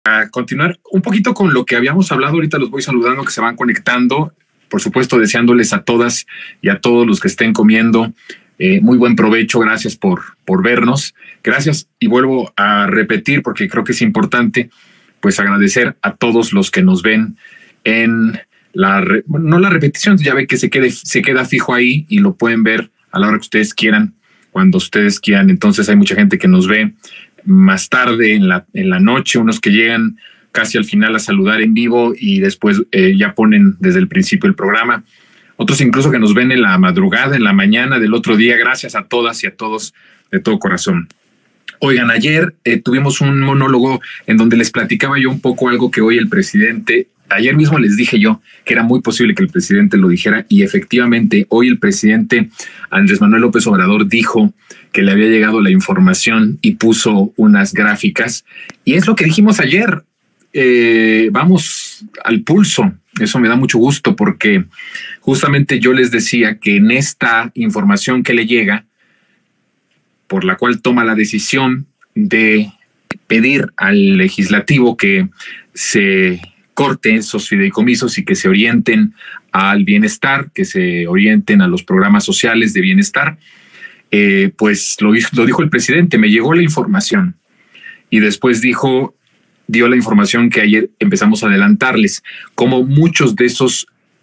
A continuar un poquito con lo que habíamos hablado, ahorita los voy saludando que se van conectando, por supuesto deseándoles a todas y a todos los que estén comiendo muy buen provecho, gracias por vernos, gracias, y vuelvo a repetir porque creo que es importante, pues agradecer a todos los que nos ven en no la repetición, ya ve que se queda fijo ahí y lo pueden ver a la hora que ustedes quieran, cuando ustedes quieran. Entonces hay mucha gente que nos ve más tarde en la noche, unos que llegan casi al final a saludar en vivo y después ya ponen desde el principio el programa, otros incluso que nos ven en la madrugada, en la mañana del otro día. Gracias a todas y a todos de todo corazón. Oigan, ayer tuvimos un monólogo en donde les platicaba yo un poco algo que hoy el presidente, ayer mismo les dije yo que era muy posible que el presidente lo dijera, y efectivamente hoy el presidente Andrés Manuel López Obrador dijo que le había llegado la información y puso unas gráficas, y es lo que dijimos ayer. Vamos al pulso. Eso me da mucho gusto porque justamente yo les decía que en esta información que le llega, por la cual toma la decisión de pedir al legislativo que se corten esos fideicomisos y que se orienten al bienestar, que se orienten a los programas sociales de bienestar, pues lo dijo el presidente, me llegó la información, y después dio la información que ayer empezamos a adelantarles, como muchos de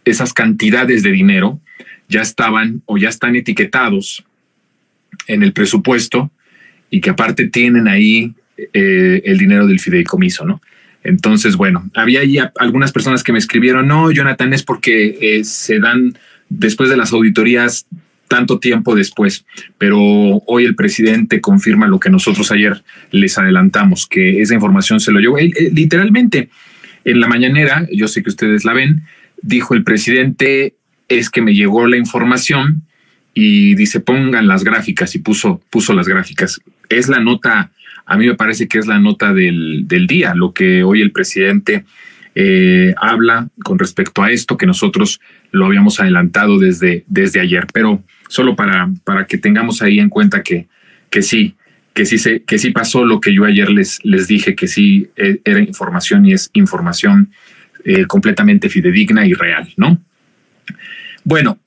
esas cantidades de dinero ya estaban o ya están etiquetados en el presupuesto y que aparte tienen ahí el dinero del fideicomiso, ¿no? Entonces, bueno, había ahí algunas personas que me escribieron, no, Jonathan, es porque se dan después de las auditorías tanto tiempo después, pero hoy el presidente confirma lo que nosotros ayer les adelantamos, que esa información se lo llevó. Literalmente, en la mañanera, yo sé que ustedes la ven, dijo el presidente, es que me llegó la información, y dice, pongan las gráficas, y puso las gráficas. Es la nota, a mí me parece que es la nota del día, lo que hoy el presidente habla con respecto a esto, que nosotros lo habíamos adelantado desde ayer, pero solo para que tengamos ahí en cuenta que sí pasó lo que yo ayer les dije, que sí era información, y es información completamente fidedigna y real, ¿no? Bueno,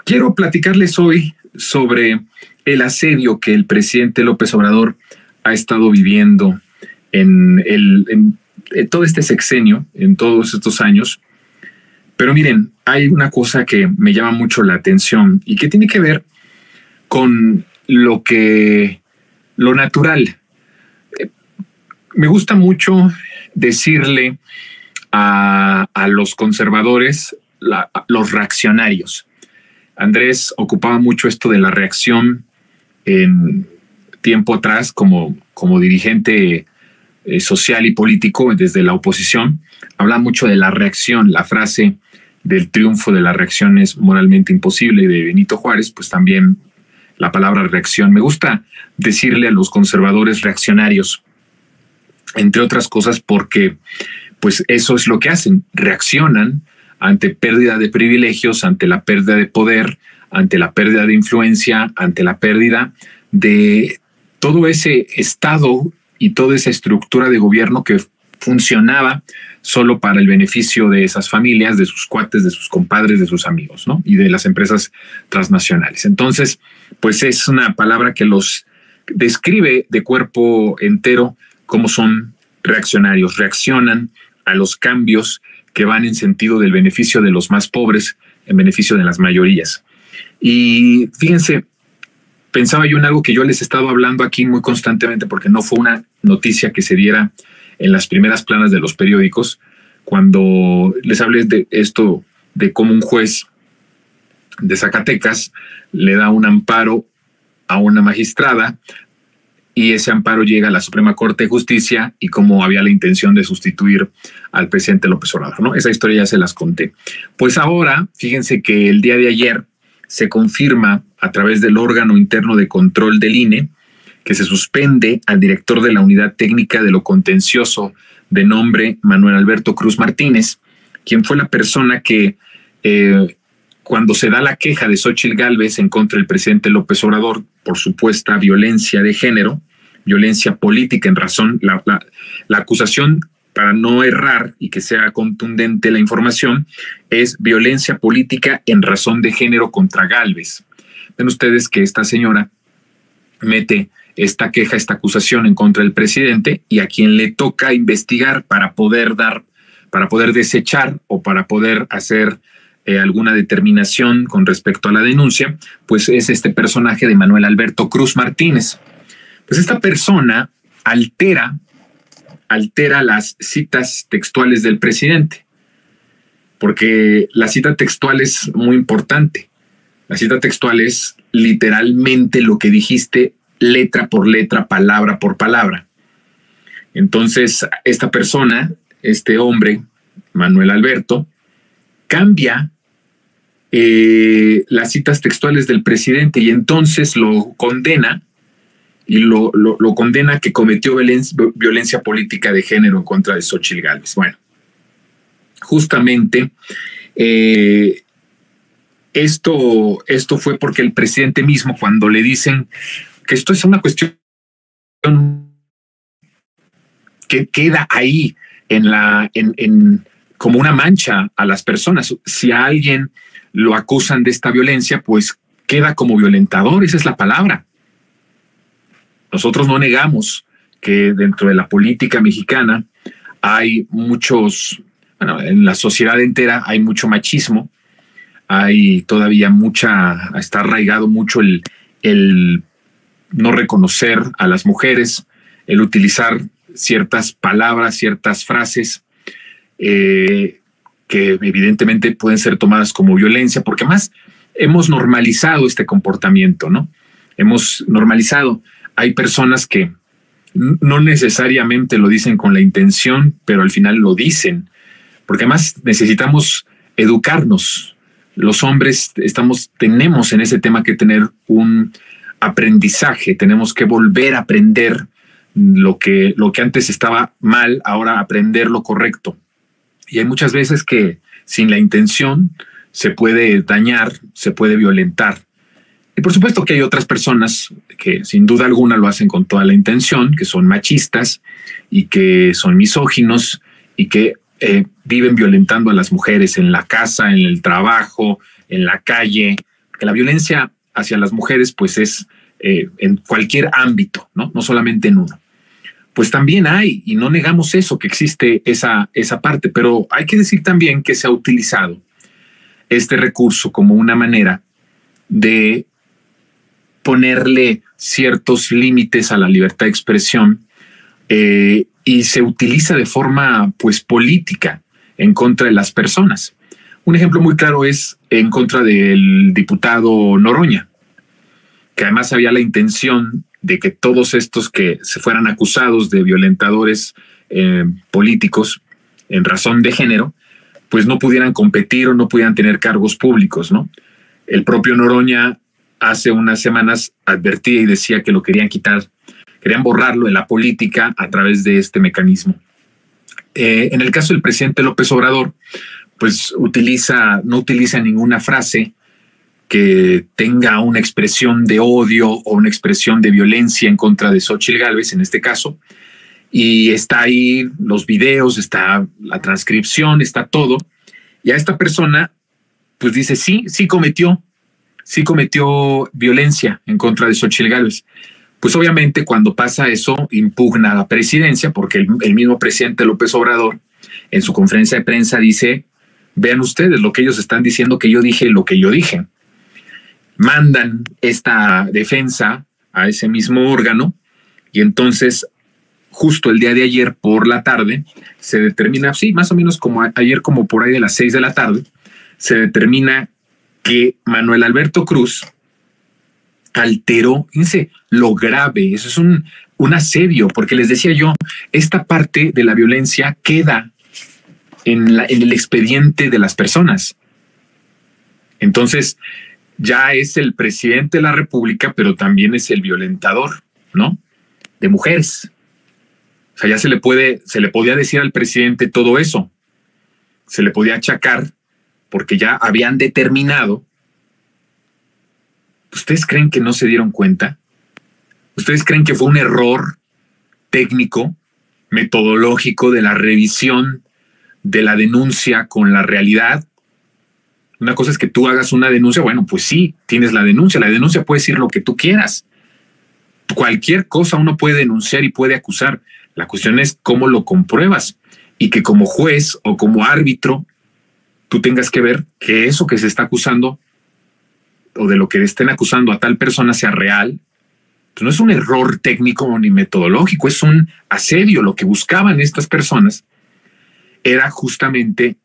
quiero platicarles hoy sobre el asedio que el presidente López Obrador ha estado viviendo en todo este sexenio, en todos estos años. Pero miren, hay una cosa que me llama mucho la atención y que tiene que ver con lo natural. Me gusta mucho decirle a los conservadores, los reaccionarios. Andrés ocupaba mucho esto de la reacción en tiempo atrás como dirigente social y político desde la oposición. Habla mucho de la reacción, la frase del triunfo de la reacción es moralmente imposible, de Benito Juárez, pues también la palabra reacción. Me gusta decirle a los conservadores reaccionarios, entre otras cosas porque pues eso es lo que hacen, reaccionan ante pérdida de privilegios, ante la pérdida de poder, ante la pérdida de influencia, ante la pérdida de todo ese estado y toda esa estructura de gobierno que funcionaba solo para el beneficio de esas familias, de sus cuates, de sus compadres, de sus amigos, ¿no? Y de las empresas transnacionales. Entonces, pues es una palabra que los describe de cuerpo entero como son reaccionarios. Reaccionan a los cambios que van en sentido del beneficio de los más pobres, en beneficio de las mayorías. Y fíjense, pensaba yo en algo que yo les he estado hablando aquí muy constantemente, porque no fue una noticia que se diera en las primeras planas de los periódicos, cuando les hablé de esto, de cómo un juez de Zacatecas le da un amparo a una magistrada, y ese amparo llega a la Suprema Corte de Justicia, y cómo había la intención de sustituir al presidente López Obrador, ¿no? Esa historia ya se las conté. Pues ahora, fíjense que el día de ayer se confirma a través del órgano interno de control del INE que se suspende al director de la Unidad Técnica de lo Contencioso de nombre Manuel Alberto Cruz Martínez, quien fue la persona que cuando se da la queja de Xóchitl Gálvez en contra del presidente López Obrador por supuesta violencia de género, violencia política en razón, la acusación, para no errar y que sea contundente la información, es violencia política en razón de género contra Gálvez. Ven ustedes que esta señora mete esta queja, esta acusación en contra del presidente, y a quien le toca investigar para poder desechar o para poder hacer alguna determinación con respecto a la denuncia, pues es este personaje de Manuel Alberto Cruz Martínez. Pues esta persona altera las citas textuales del presidente, porque la cita textual es muy importante. La cita textual es literalmente lo que dijiste, letra por letra, palabra por palabra. Entonces, esta persona, este hombre, Manuel Alberto, cambia las citas textuales del presidente y entonces lo condena, y lo condena que cometió violencia política de género en contra de Xóchitl Gálvez. Bueno, justamente esto fue porque el presidente mismo, cuando le dicen que esto es una cuestión que queda ahí como una mancha a las personas. Si a alguien lo acusan de esta violencia, pues queda como violentador, esa es la palabra. Nosotros no negamos que dentro de la política mexicana hay en la sociedad entera hay mucho machismo, hay todavía está arraigado mucho el no reconocer a las mujeres, el utilizar ciertas palabras, ciertas frases que evidentemente pueden ser tomadas como violencia, porque más hemos normalizado este comportamiento, ¿no? Hemos normalizado. Hay personas que no necesariamente lo dicen con la intención, pero al final lo dicen, porque además necesitamos educarnos. Los hombres tenemos en ese tema que tener un aprendizaje, tenemos que volver a aprender lo que antes estaba mal, ahora aprender lo correcto. Y hay muchas veces que sin la intención se puede dañar, se puede violentar. Y por supuesto que hay otras personas que sin duda alguna lo hacen con toda la intención, que son machistas y que son misóginos y que viven violentando a las mujeres en la casa, en el trabajo, en la calle. Que la violencia hacia las mujeres pues es en cualquier ámbito, ¿no? No solamente en uno. Pues también hay, y no negamos eso, que existe esa parte, pero hay que decir también que se ha utilizado este recurso como una manera de ponerle ciertos límites a la libertad de expresión y se utiliza de forma pues política en contra de las personas. Un ejemplo muy claro es en contra del diputado Noroña, que además había la intención de que todos estos que se fueran acusados de violentadores políticos en razón de género, pues no pudieran competir o no pudieran tener cargos públicos, ¿no? El propio Noroña hace unas semanas advertía y decía que lo querían quitar, querían borrarlo de la política a través de este mecanismo. En el caso del presidente López Obrador, pues no utiliza ninguna frase que tenga una expresión de odio o una expresión de violencia en contra de Xóchitl Gálvez, en este caso, y está ahí los videos, está la transcripción, está todo, y a esta persona pues dice sí cometió violencia en contra de Xóchitl Gálvez. Pues obviamente cuando pasa eso impugna a la presidencia, porque el mismo presidente López Obrador en su conferencia de prensa dice, vean ustedes lo que ellos están diciendo que yo dije, lo que yo dije. Mandan esta defensa a ese mismo órgano y entonces justo el día de ayer por la tarde se determina, sí, más o menos como ayer, como por ahí de las 6 de la tarde, se determina que Manuel Alberto Cruz alteró, fíjense, lo grave, eso es un asedio, porque les decía yo, esta parte de la violencia queda en el expediente de las personas. Entonces, ya es el presidente de la República, pero también es el violentador, ¿no? De mujeres. O sea, ya se le podía decir al presidente todo eso. Se le podía achacar porque ya habían determinado. ¿Ustedes creen que no se dieron cuenta? ¿Ustedes creen que fue un error técnico, metodológico de la revisión de la denuncia con la realidad? Una cosa es que tú hagas una denuncia, bueno, pues sí, tienes la denuncia puede decir lo que tú quieras. Cualquier cosa uno puede denunciar y puede acusar. La cuestión es cómo lo compruebas y que como juez o como árbitro tú tengas que ver que eso que se está acusando o de lo que estén acusando a tal persona sea real. Pues no es un error técnico ni metodológico, es un asedio. Lo que buscaban estas personas era justamente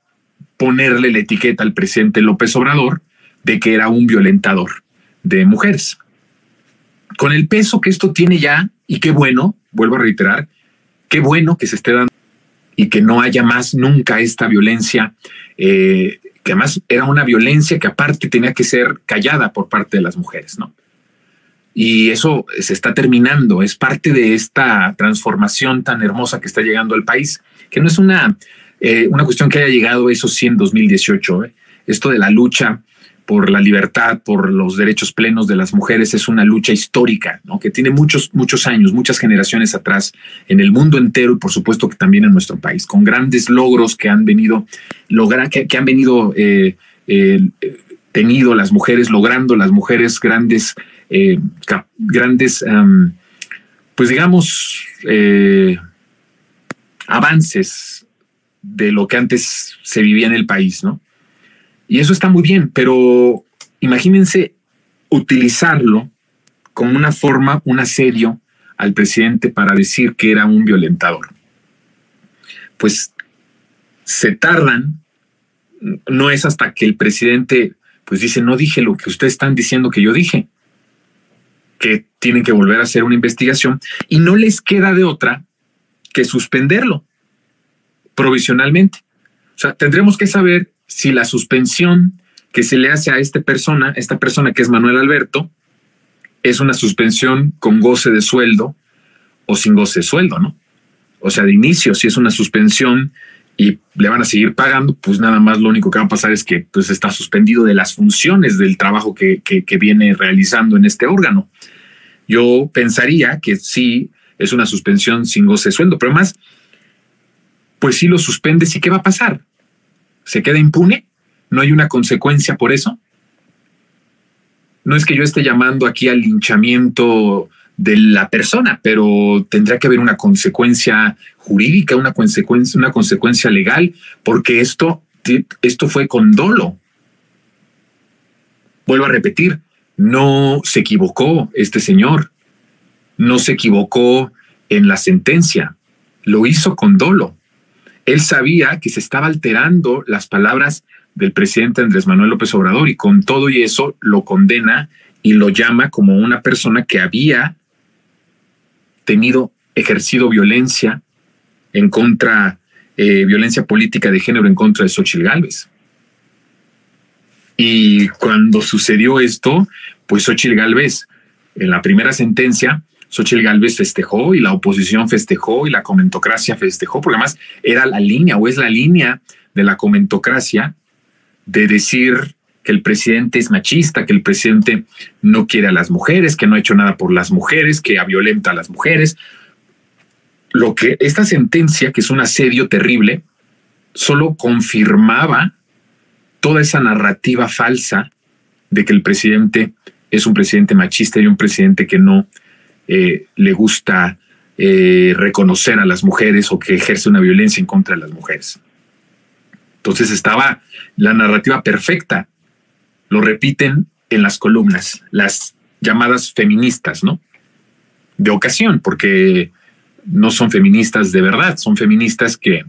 ponerle la etiqueta al presidente López Obrador de que era un violentador de mujeres. Con el peso que esto tiene ya, y qué bueno, vuelvo a reiterar, qué bueno que se esté dando y que no haya más nunca esta violencia, que además era una violencia que aparte tenía que ser callada por parte de las mujeres, ¿no? Y eso se está terminando, es parte de esta transformación tan hermosa que está llegando al país, que no es una cuestión que haya llegado, eso sí, en 2018. Esto de la lucha por la libertad, por los derechos plenos de las mujeres es una lucha histórica, ¿no? Que tiene muchos años, muchas generaciones atrás en el mundo entero y por supuesto que también en nuestro país, con grandes logros que han venido tenido las mujeres, logrando las mujeres grandes, pues digamos, avances de lo que antes se vivía en el país, ¿no? Y eso está muy bien, pero imagínense utilizarlo como una forma, un asedio al presidente para decir que era un violentador. Pues se tardan, no es hasta que el presidente pues dice, no dije lo que ustedes están diciendo que yo dije, que tienen que volver a hacer una investigación y no les queda de otra que suspenderlo provisionalmente. O sea, tendremos que saber si la suspensión que se le hace a esta persona que es Manuel Alberto, es una suspensión con goce de sueldo o sin goce de sueldo, ¿no? O sea, de inicio, si es una suspensión y le van a seguir pagando, pues nada más lo único que va a pasar es que pues, está suspendido de las funciones del trabajo que viene realizando en este órgano. Yo pensaría que sí es una suspensión sin goce de sueldo, pero además, pues si lo suspendes, ¿y qué va a pasar? ¿Se queda impune? ¿No hay una consecuencia por eso? No es que yo esté llamando aquí al linchamiento de la persona, pero tendrá que haber una consecuencia jurídica, una consecuencia legal, porque esto fue con dolo. Vuelvo a repetir, no se equivocó este señor, no se equivocó en la sentencia, lo hizo con dolo. Él sabía que se estaba alterando las palabras del presidente Andrés Manuel López Obrador y con todo y eso lo condena y lo llama como una persona que había ejercido violencia en contra, violencia política de género en contra de Xóchitl Gálvez. Y cuando sucedió esto, pues Xóchitl Gálvez, en la primera sentencia, Xóchitl Gálvez festejó y la oposición festejó y la comentocracia festejó, porque además era la línea o es la línea de la comentocracia de decir que el presidente es machista, que el presidente no quiere a las mujeres, que no ha hecho nada por las mujeres, que violenta a las mujeres. Lo que esta sentencia, que es un asedio terrible, solo confirmaba toda esa narrativa falsa de que el presidente es un presidente machista y un presidente que no le gusta reconocer a las mujeres o que ejerce una violencia en contra de las mujeres. Entonces estaba la narrativa perfecta. Lo repiten en las columnas, las llamadas feministas, ¿no? De ocasión, porque no son feministas de verdad, son feministas que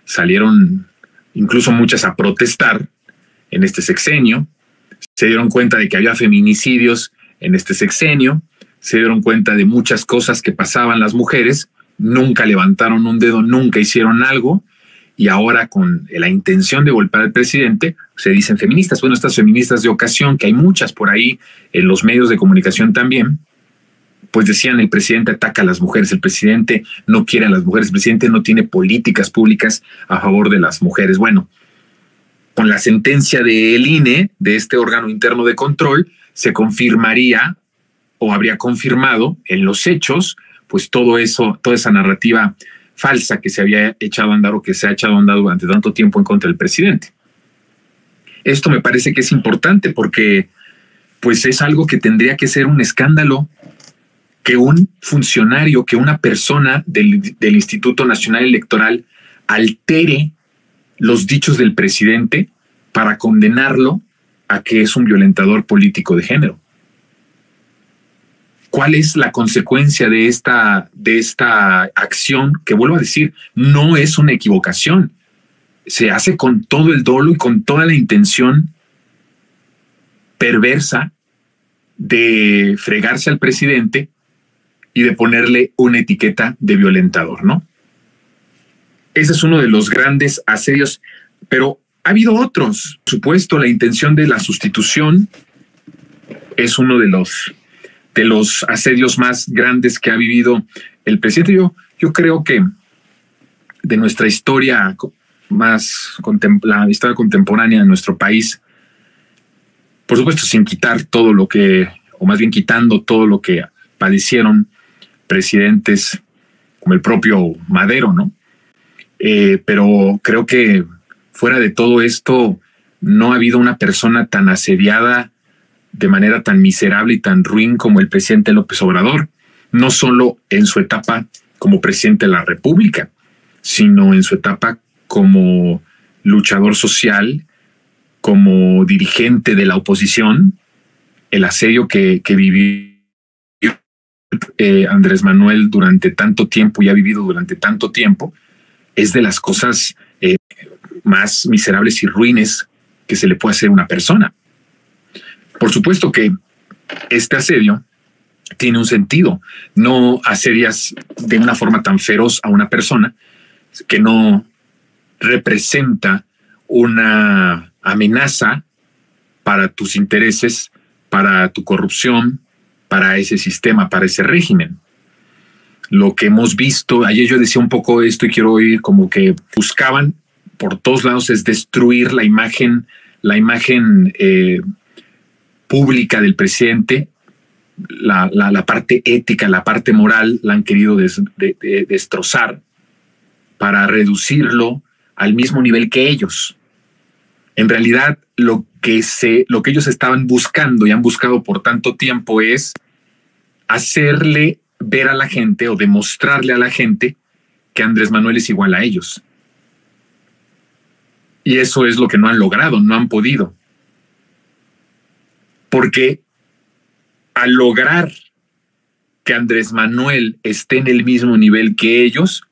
salieron incluso muchas a protestar en este sexenio, se dieron cuenta de que había feminicidios en este sexenio, se dieron cuenta de muchas cosas que pasaban las mujeres, nunca levantaron un dedo, nunca hicieron algo, y ahora con la intención de golpear al presidente se dicen feministas. Bueno, estas feministas de ocasión, que hay muchas por ahí en los medios de comunicación también, pues decían el presidente ataca a las mujeres, el presidente no quiere a las mujeres, el presidente no tiene políticas públicas a favor de las mujeres. Bueno, con la sentencia del INE, de este órgano interno de control, se confirmaría o habría confirmado en los hechos, pues todo eso, toda esa narrativa falsa que se había echado a andar o que se ha echado a andar durante tanto tiempo en contra del presidente. Esto me parece que es importante porque pues es algo que tendría que ser un escándalo que un funcionario, que una persona del Instituto Nacional Electoral altere los dichos del presidente para condenarlo a que es un violentador político de género. ¿Cuál es la consecuencia de esta acción? Que vuelvo a decir, no es una equivocación. Se hace con todo el dolo y con toda la intención perversa de fregarse al presidente y de ponerle una etiqueta de violentador, ¿no? Ese es uno de los grandes asedios, pero ha habido otros. Por supuesto, la intención de la sustitución es uno de los asedios más grandes que ha vivido el presidente. Yo creo que de nuestra historia más, la historia contemporánea de nuestro país, por supuesto, sin quitar todo lo que, o más bien quitando todo lo que padecieron presidentes como el propio Madero, ¿no? Pero creo que fuera de todo esto no ha habido una persona tan asediada de manera tan miserable y tan ruin como el presidente López Obrador, no solo en su etapa como presidente de la República, sino en su etapa como luchador social, como dirigente de la oposición. El asedio que vivió Andrés Manuel durante tanto tiempo y ha vivido durante tanto tiempo es de las cosas más miserables y ruines que se le puede hacer a una persona. Por supuesto que este asedio tiene un sentido. No asedias de una forma tan feroz a una persona que no representa una amenaza para tus intereses, para tu corrupción, para ese sistema, para ese régimen. Lo que hemos visto, ayer yo decía un poco esto y quiero oír como que buscaban por todos lados es destruir la imagen pública del presidente, la parte ética, la parte moral, la han querido destrozar para reducirlo al mismo nivel que ellos. En realidad, lo que ellos estaban buscando y han buscado por tanto tiempo es hacerle ver a la gente o demostrarle a la gente que Andrés Manuel es igual a ellos. Y eso es lo que no han logrado, no han podido. Porque al lograr que Andrés Manuel esté en el mismo nivel que ellos,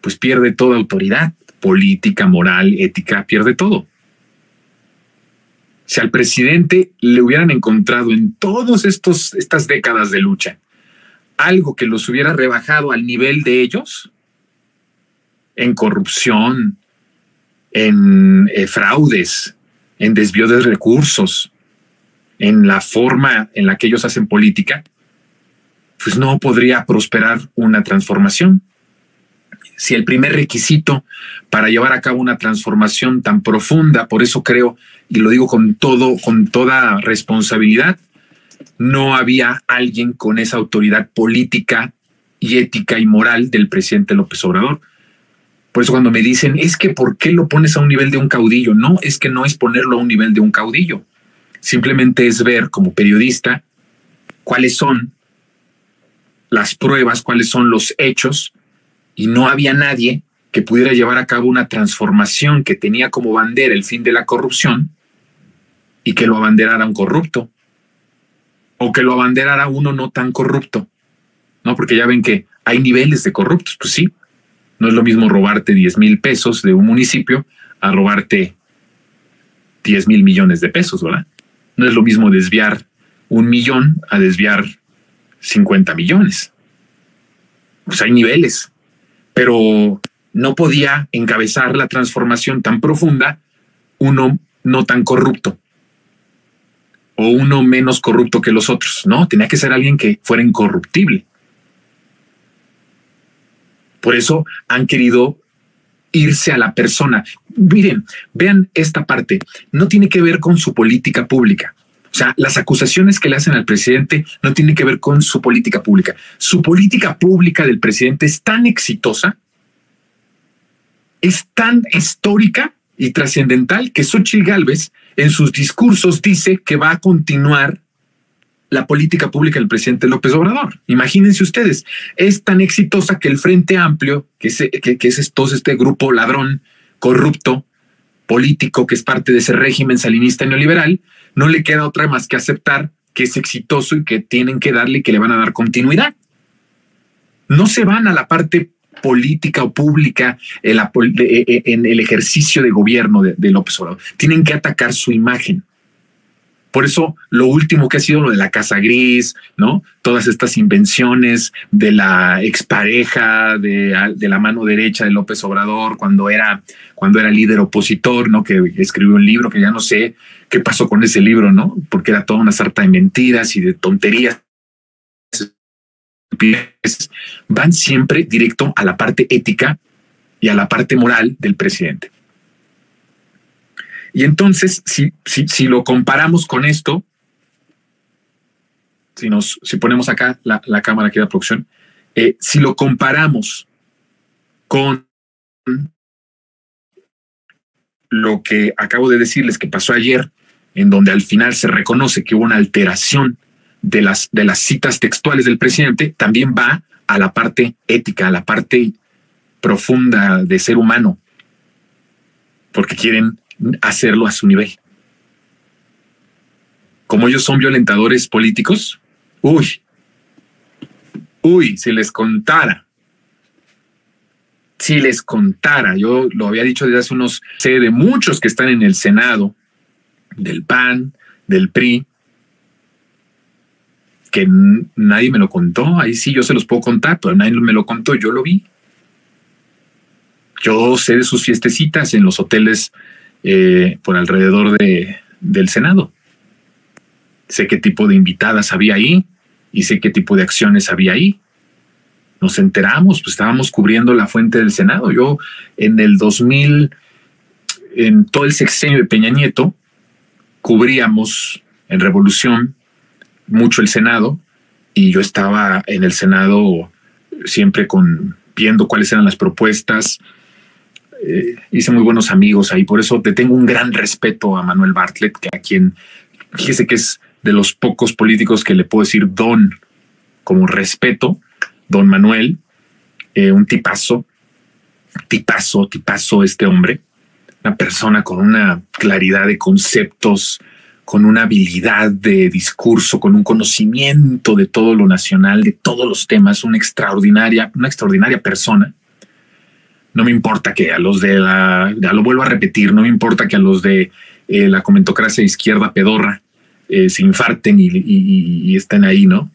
pues pierde toda autoridad política, moral, ética, pierde todo. Si al presidente le hubieran encontrado en todas estas décadas de lucha algo que los hubiera rebajado al nivel de ellos, en corrupción, en fraudes, en desvío de recursos, en la forma en la que ellos hacen política, pues no podría prosperar una transformación. Si el primer requisito para llevar a cabo una transformación tan profunda, por eso creo, y lo digo con toda responsabilidad, no había alguien con esa autoridad política y ética y moral del presidente López Obrador. Por eso cuando me dicen, es que ¿por qué lo pones a un nivel de un caudillo? No, es que no es ponerlo a un nivel de un caudillo. Simplemente es ver como periodista cuáles son las pruebas, cuáles son los hechos, y no había nadie que pudiera llevar a cabo una transformación que tenía como bandera el fin de la corrupción y que lo abanderara un corrupto o que lo abanderara uno no tan corrupto, ¿no? Porque ya ven que hay niveles de corruptos, pues sí, no es lo mismo robarte 10,000 pesos de un municipio a robarte 10,000 millones de pesos, ¿verdad? No es lo mismo desviar 1 millón a desviar 50 millones. Pues hay niveles, pero no podía encabezar la transformación tan profunda uno no tan corrupto o uno menos corrupto que los otros. No, tenía que ser alguien que fuera incorruptible. Por eso han querido irse a la persona. Miren, vean esta parte. No tiene que ver con su política pública. O sea, las acusaciones que le hacen al presidente no tienen que ver con su política pública. Su política pública del presidente es tan exitosa, es tan histórica y trascendental que Xóchitl Gálvez en sus discursos dice que va a continuar la política pública del presidente López Obrador. Imagínense ustedes, es tan exitosa que el Frente Amplio, que es todo este grupo ladrón, corrupto, político, que es parte de ese régimen salinista neoliberal, no le queda otra más que aceptar que es exitoso y que tienen que darle y que le van a dar continuidad. No se van a la parte política o pública en el ejercicio de gobierno de López Obrador. Tienen que atacar su imagen. Por eso lo último que ha sido lo de la Casa Gris, ¿no? Todas estas invenciones de la expareja de la mano derecha de López Obrador cuando era líder opositor, ¿no? Que escribió un libro que ya no sé qué pasó con ese libro, ¿no? Porque era toda una sarta de mentiras y de tonterías. Van siempre directo a la parte ética y a la parte moral del presidente. Y entonces, si lo comparamos con esto, si ponemos acá la cámara aquí de producción, si lo comparamos con lo que acabo de decirles que pasó ayer, en donde al final se reconoce que hubo una alteración de las citas textuales del presidente, también va a la parte ética, a la parte profunda de ser humano, porque quieren hacerlo a su nivel. Como ellos son violentadores políticos, si les contara, yo lo había dicho desde hace sé de muchos que están en el Senado, del PAN, del PRI, que nadie me lo contó. Ahí sí yo se los puedo contar, pero nadie me lo contó, yo lo vi. Yo sé de sus fiestecitas en los hoteles por alrededor del Senado. Sé qué tipo de invitadas había ahí y sé qué tipo de acciones había ahí. Nos enteramos, pues estábamos cubriendo la fuente del Senado. Yo en el 2000, en todo el sexenio de Peña Nieto, cubríamos en Revolución mucho el Senado y yo estaba en el Senado siempre viendo cuáles eran las propuestas. Hice muy buenos amigos ahí, por eso te tengo un gran respeto a Manuel Bartlett, a quien fíjese que es de los pocos políticos que le puedo decir don como respeto, don Manuel, un tipazo este hombre, una persona con una claridad de conceptos, con una habilidad de discurso, con un conocimiento de todo lo nacional, de todos los temas, una extraordinaria persona. No me importa que a los ya lo vuelvo a repetir, no me importa que a los de la comentocracia izquierda pedorra se infarten y estén ahí, ¿no?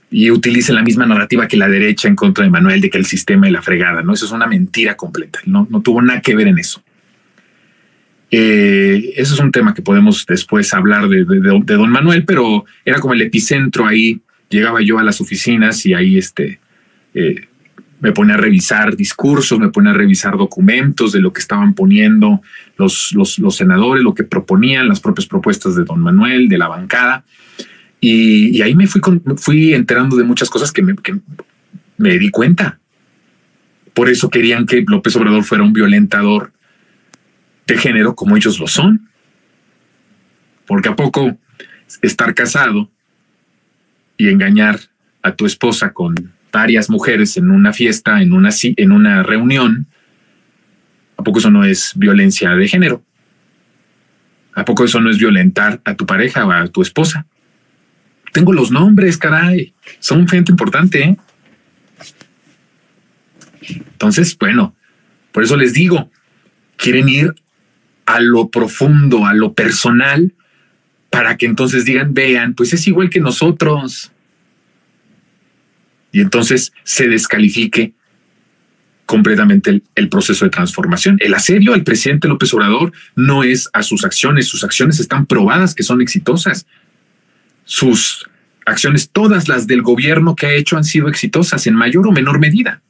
Y utilicen la misma narrativa que la derecha en contra de Manuel, de que el sistema es la fregada, ¿no? Eso es una mentira completa, no tuvo nada que ver en eso. Eso es un tema que podemos después hablar de don Manuel, pero era como el epicentro ahí. Llegaba yo a las oficinas y ahí me ponía a revisar discursos, me ponía a revisar documentos de lo que estaban poniendo los senadores, lo que proponían, las propias propuestas de don Manuel, de la bancada. Y ahí me fui enterando de muchas cosas que me di cuenta. Por eso querían que López Obrador fuera un violentador de género como ellos lo son. Porque a poco estar casado y engañar a tu esposa con varias mujeres en una fiesta, en una reunión, ¿a poco eso no es violencia de género? ¿A poco eso no es violentar a tu pareja o a tu esposa? Tengo los nombres, caray. Son gente importante, ¿eh? Entonces, bueno, por eso les digo, quieren ir a lo profundo, a lo personal, para que entonces digan, vean, pues es igual que nosotros. Y entonces se descalifique completamente el proceso de transformación. El asedio al presidente López Obrador no es a sus acciones están probadas que son exitosas. Sus acciones, todas las del gobierno que ha hecho, han sido exitosas en mayor o menor medida.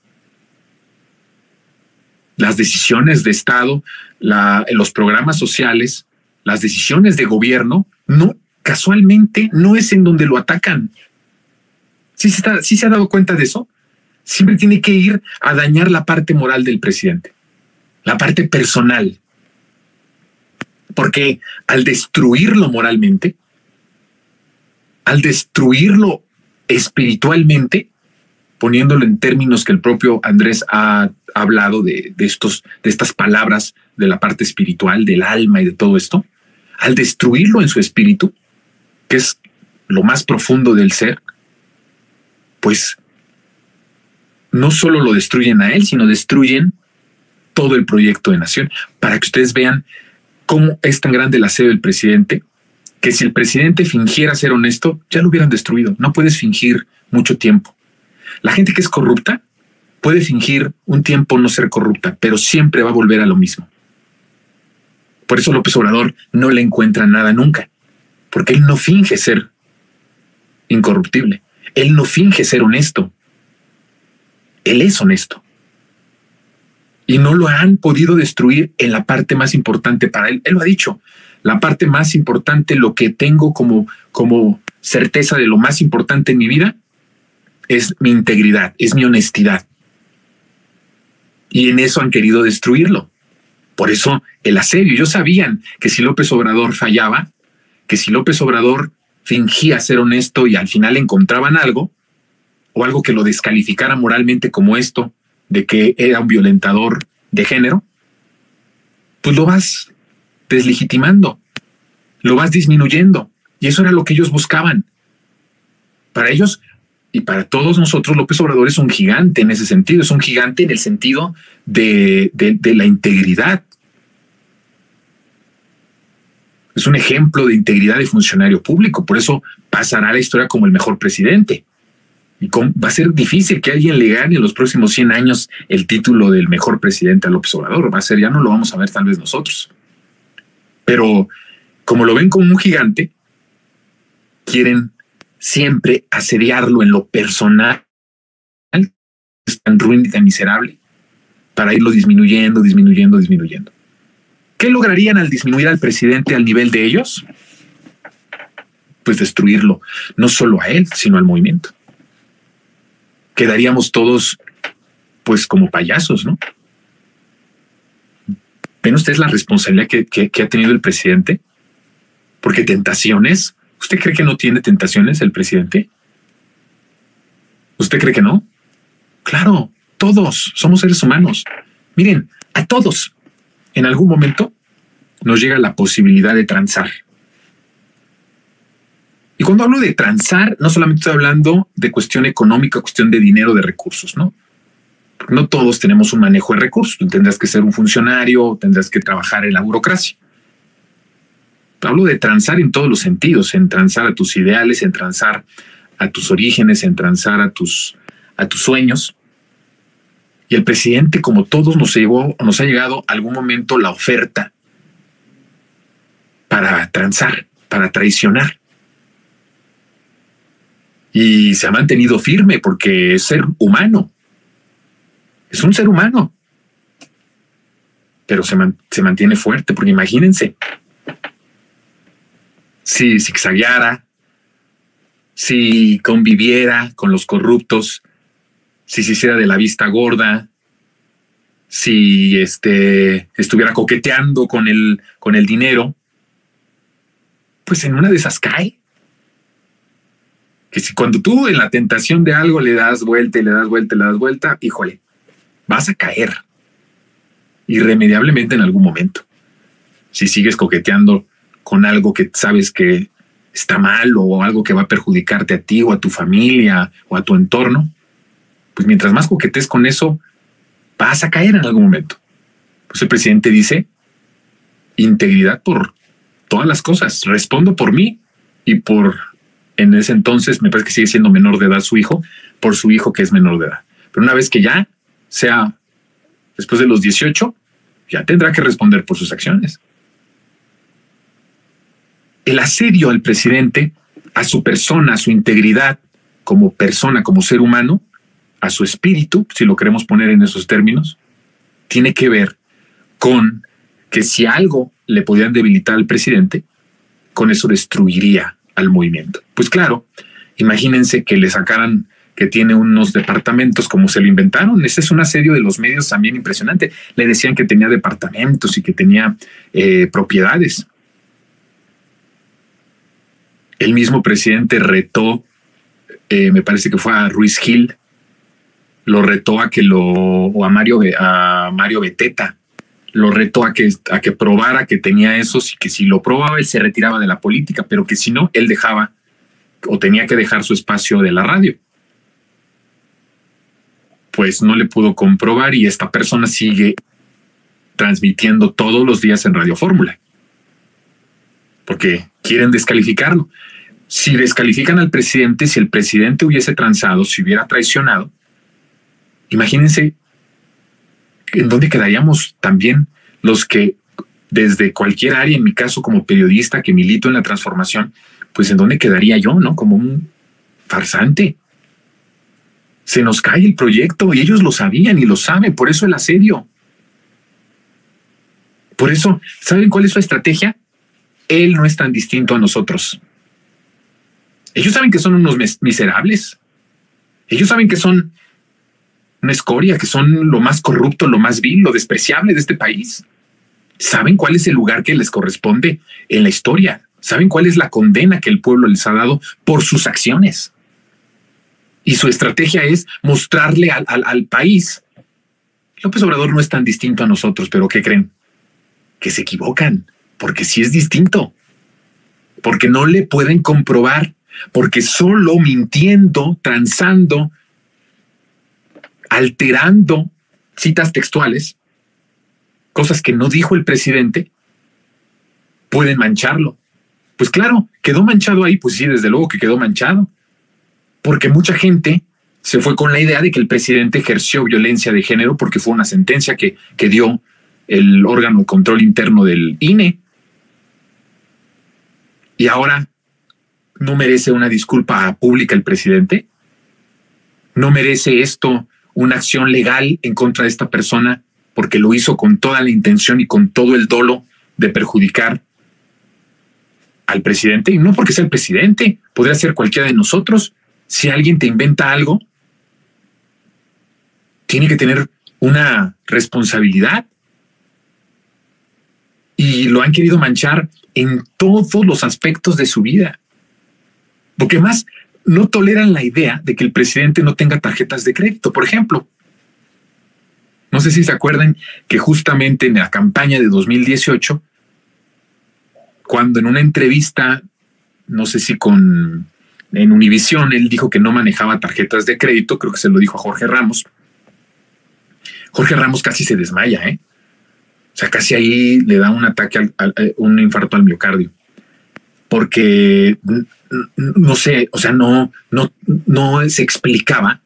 Las decisiones de Estado, los programas sociales, las decisiones de gobierno, no casualmente no es en donde lo atacan. ¿Sí se ha dado cuenta de eso? Siempre tiene que ir a dañar la parte moral del presidente, la parte personal. Porque al destruirlo moralmente, al destruirlo espiritualmente, poniéndolo en términos que el propio Andrés ha hablado de estas palabras de la parte espiritual, del alma y de todo esto, al destruirlo en su espíritu, que es lo más profundo del ser, pues no solo lo destruyen a él, sino destruyen todo el proyecto de nación. Para que ustedes vean cómo es tan grande el asedio del presidente, que si el presidente fingiera ser honesto, ya lo hubieran destruido. No puedes fingir mucho tiempo. La gente que es corrupta puede fingir un tiempo no ser corrupta, pero siempre va a volver a lo mismo. Por eso López Obrador no le encuentra nada nunca, porque él no finge ser incorruptible. Él no finge ser honesto. Él es honesto. Y no lo han podido destruir en la parte más importante para él. Él lo ha dicho. La parte más importante, lo que tengo como certeza de lo más importante en mi vida, es mi integridad, es mi honestidad. Y en eso han querido destruirlo. Por eso el asedio. Ellos sabían que si López Obrador fallaba, que si López Obrador fingía ser honesto y al final encontraban algo, o algo que lo descalificara moralmente como esto, de que era un violentador de género, pues lo vas deslegitimando, lo vas disminuyendo. Y eso era lo que ellos buscaban. Para ellos y para todos nosotros, López Obrador es un gigante en ese sentido, es un gigante en el sentido de la integridad. Es un ejemplo de integridad de funcionario público, por eso pasará a la historia como el mejor presidente. Y va a ser difícil que alguien le gane en los próximos 100 años el título del mejor presidente a López Obrador. Va a ser, ya no lo vamos a ver tal vez nosotros. Pero como lo ven como un gigante, quieren siempre asediarlo en lo personal, es tan ruin y tan miserable, para irlo disminuyendo. ¿Qué lograrían al disminuir al presidente al nivel de ellos? Pues destruirlo, no solo a él, sino al movimiento. Quedaríamos todos pues como payasos, ¿no? ¿Ven ustedes la responsabilidad que ha tenido el presidente? Porque tentaciones, ¿usted cree que no tiene tentaciones el presidente? ¿Usted cree que no? Claro, todos somos seres humanos. Miren, a todos en algún momento nos llega la posibilidad de transar. Y cuando hablo de transar, no solamente estoy hablando de cuestión económica, cuestión de dinero, de recursos, ¿no? Porque no todos tenemos un manejo de recursos. Tú tendrás que ser un funcionario, tendrás que trabajar en la burocracia. Hablo de transar en todos los sentidos, en transar a tus ideales, en transar a tus orígenes, en transar a tus sueños. Y el presidente, como todos, nos ha llegado algún momento la oferta para transar, para traicionar. Y se ha mantenido firme porque es ser humano. Es un ser humano. Pero se mantiene fuerte, porque imagínense, si zigzagueara, si conviviera con los corruptos, si se hiciera de la vista gorda, si estuviera coqueteando con el dinero, pues en una de esas cae. Que si cuando tú en la tentación de algo le das vuelta y le das vuelta y le das vuelta, híjole, vas a caer irremediablemente en algún momento. Si sigues coqueteando con algo que sabes que está mal o algo que va a perjudicarte a ti o a tu familia o a tu entorno, pues mientras más coquetees con eso, vas a caer en algún momento. Pues el presidente dice, integridad por todas las cosas. Respondo por mí y por, en ese entonces, me parece que sigue siendo menor de edad su hijo, por su hijo que es menor de edad. Pero una vez que ya sea después de los 18, ya tendrá que responder por sus acciones. El asedio al presidente, a su persona, a su integridad como persona, como ser humano, a su espíritu, si lo queremos poner en esos términos, tiene que ver con que si algo le podían debilitar al presidente, con eso destruiría al movimiento. Pues claro, imagínense que le sacaran que tiene unos departamentos como se lo inventaron. Ese es un asedio de los medios también impresionante. Le decían que tenía departamentos y que tenía propiedades. El mismo presidente retó, me parece que fue a Ruiz Gil, lo retó a que o a Mario Beteta, lo retó a que probara que tenía esos y que si lo probaba él se retiraba de la política, pero que si no, él dejaba o tenía que dejar su espacio de la radio. Pues no le pudo comprobar y esta persona sigue transmitiendo todos los días en Radio Fórmula porque quieren descalificarlo. Si descalifican al presidente, si el presidente hubiese transado, si hubiera traicionado, imagínense en dónde quedaríamos también los que desde cualquier área, en mi caso como periodista que milito en la transformación, pues en dónde quedaría yo, ¿no? Como un farsante. Se nos cae el proyecto y ellos lo sabían y lo saben, por eso el asedio. Por eso, ¿saben cuál es su estrategia? Él no es tan distinto a nosotros. Ellos saben que son unos miserables. Ellos saben que son una escoria, que son lo más corrupto, lo más vil, lo despreciable de este país. Saben cuál es el lugar que les corresponde en la historia. Saben cuál es la condena que el pueblo les ha dado por sus acciones. Y su estrategia es mostrarle al país. López Obrador no es tan distinto a nosotros, pero ¿qué creen? Que se equivocan, porque sí es distinto. Porque no le pueden comprobar, porque solo mintiendo, transando, alterando citas textuales, cosas que no dijo el presidente, pueden mancharlo. Pues claro, quedó manchado ahí, pues sí, desde luego que quedó manchado. Porque mucha gente se fue con la idea de que el presidente ejerció violencia de género porque fue una sentencia que dio el órgano de control interno del INE. Y ahora no merece una disculpa pública el presidente. No merece esto una acción legal en contra de esta persona porque lo hizo con toda la intención y con todo el dolo de perjudicar al presidente. Y no porque sea el presidente, podría ser cualquiera de nosotros. Si alguien te inventa algo, tiene que tener una responsabilidad. Y lo han querido manchar en todos los aspectos de su vida. Porque más no toleran la idea de que el presidente no tenga tarjetas de crédito. Por ejemplo, no sé si se acuerdan que justamente en la campaña de 2018, cuando en una entrevista, no sé si en Univisión, él dijo que no manejaba tarjetas de crédito, creo que se lo dijo a Jorge Ramos. Jorge Ramos casi se desmaya, ¿eh? O sea, casi ahí le da un ataque, un infarto al miocardio. Porque, no sé, o sea, no se explicaba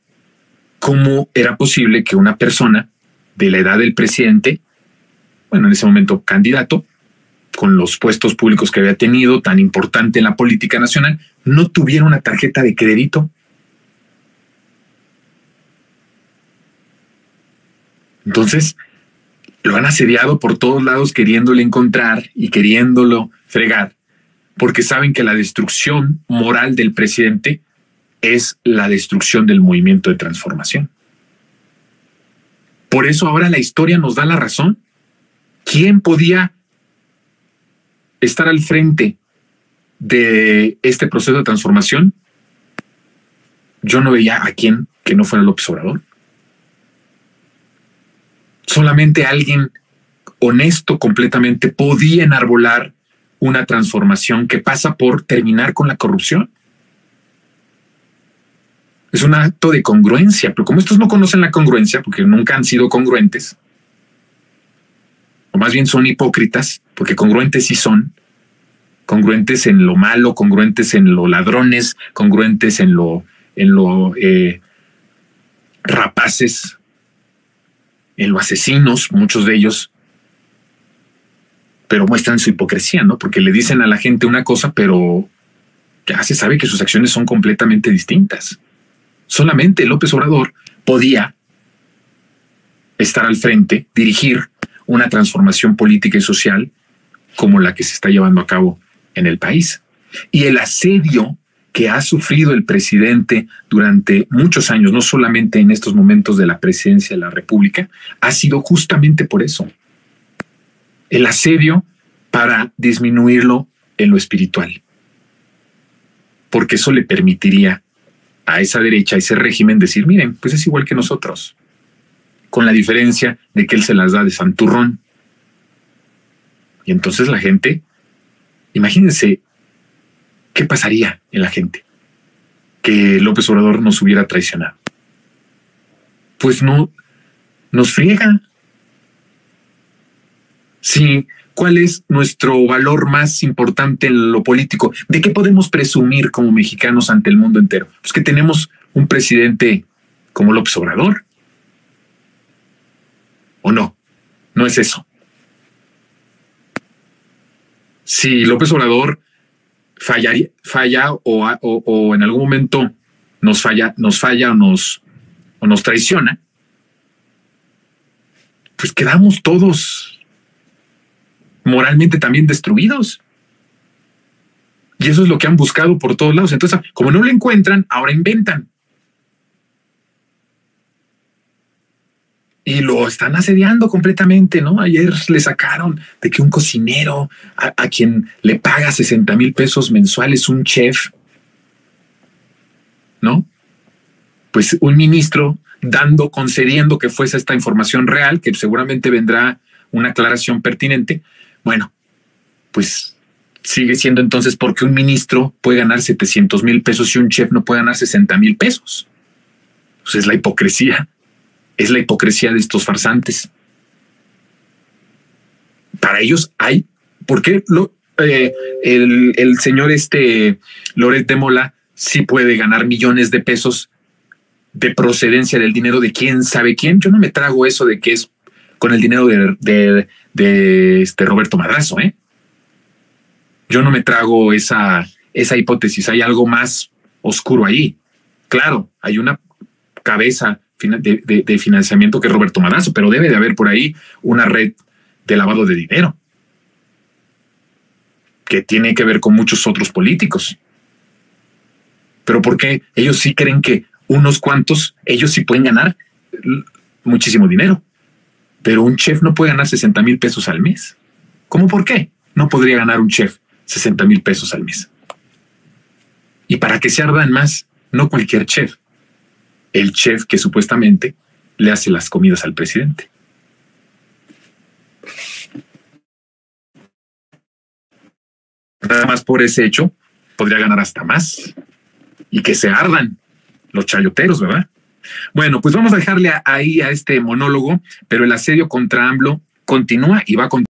cómo era posible que una persona de la edad del presidente, bueno, en ese momento candidato, con los puestos públicos que había tenido, tan importante en la política nacional, no tuviera una tarjeta de crédito. Entonces, lo han asediado por todos lados queriéndole encontrar y queriéndolo fregar, porque saben que la destrucción moral del presidente es la destrucción del movimiento de transformación. Por eso ahora la historia nos da la razón. ¿Quién podía estar al frente de este proceso de transformación? Yo no veía a quién que no fuera López Obrador. Solamente alguien honesto completamente podía enarbolar una transformación que pasa por terminar con la corrupción. Es un acto de congruencia, pero como estos no conocen la congruencia, porque nunca han sido congruentes, o más bien son hipócritas, porque congruentes sí son, congruentes en lo malo, congruentes en lo ladrones, congruentes en lo rapaces, en lo asesinos, muchos de ellos, pero muestran su hipocresía, ¿no? Porque le dicen a la gente una cosa, pero ya se sabe que sus acciones son completamente distintas. Solamente López Obrador podía estar al frente, dirigir una transformación política y social como la que se está llevando a cabo en el país. Y el asedio que ha sufrido el presidente durante muchos años, no solamente en estos momentos de la presidencia de la República, ha sido justamente por eso. El asedio para disminuirlo en lo espiritual. Porque eso le permitiría a esa derecha, a ese régimen, decir, miren, pues es igual que nosotros, con la diferencia de que él se las da de santurrón. Y entonces la gente, imagínense, ¿qué pasaría en la gente? Que López Obrador nos hubiera traicionado. Pues no, nos friega. Sí, ¿cuál es nuestro valor más importante en lo político? ¿De qué podemos presumir como mexicanos ante el mundo entero? Pues que tenemos un presidente como López Obrador. ¿O no? No es eso. Si López Obrador falla o en algún momento nos falla o nos traiciona, pues quedamos todos moralmente también destruidos. Y eso es lo que han buscado por todos lados. Entonces, como no lo encuentran, ahora inventan. Y lo están asediando completamente, ¿no? Ayer le sacaron de que un cocinero a quien le paga 60,000 pesos mensuales, un chef, ¿no? Pues un ministro concediendo que fuese esta información real, que seguramente vendrá una aclaración pertinente. Bueno, pues sigue siendo entonces porque un ministro puede ganar 700,000 pesos y un chef no puede ganar 60,000 pesos. Pues es la hipocresía. Es la hipocresía de estos farsantes. Para ellos hay, ¿por qué el señor Loret de Mola sí puede ganar millones de pesos de procedencia del dinero de quién sabe quién? Yo no me trago eso de que es con el dinero de Roberto Madrazo, ¿eh? Yo no me trago esa hipótesis. Hay algo más oscuro ahí. Claro, hay una cabeza de financiamiento que es Roberto Madrazo, pero debe de haber por ahí una red de lavado de dinero que tiene que ver con muchos otros políticos. Pero ¿por qué ellos sí creen que unos cuantos, ellos sí pueden ganar muchísimo dinero? Pero un chef no puede ganar 60,000 pesos al mes. ¿Cómo por qué? No podría ganar un chef 60,000 pesos al mes. Y para que se ardan más, no cualquier chef. El chef que supuestamente le hace las comidas al presidente. Nada más por ese hecho podría ganar hasta más y que se ardan los chayoteros, ¿verdad? Bueno, pues vamos a dejarle ahí a este monólogo, pero el asedio contra AMLO continúa y va a continuar.